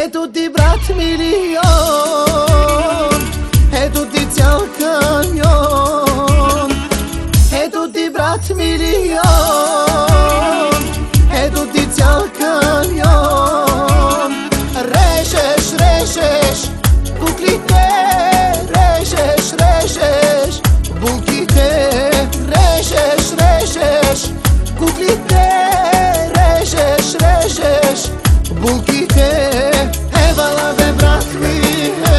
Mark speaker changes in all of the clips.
Speaker 1: Ето ти брат милион, ето ти цял камион. Ето ти брат милион, ето ти цял камион. Режеш, режеш куклите, режеш, режеш булките. Режеш, режеш куклите, режеш, режеш булките. Евала бе брат ми,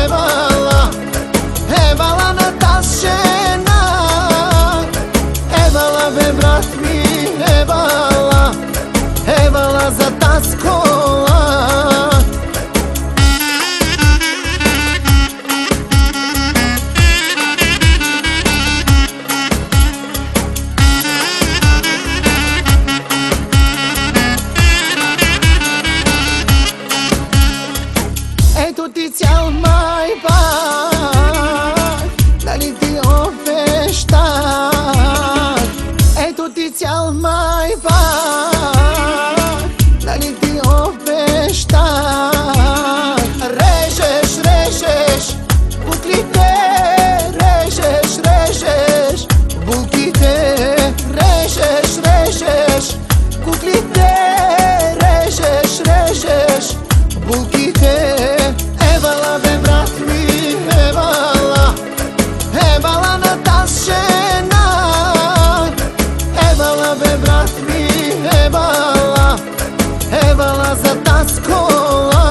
Speaker 1: евала, евала на таз жена. Евала бе брат ми, евала, евала за таз кола. Ето ти цял майбах, дали ти обещах. Ето ти цял майбах, дали ти обещах. Режеш, режеш куклите, режеш, режеш булките. Режеш, режеш куклите, режеш, режеш булките. Евала бе брат ми, евала, евала на таз жена. Евала бе брат ми, евала, евала за taz kola.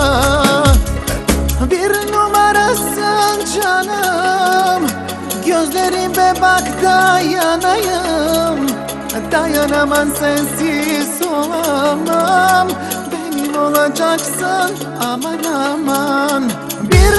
Speaker 1: Bir numarasın canım, gözlerime bak dayanayım. Dayanamam sensiz olamam. Benim olacaksın aman aman. Bir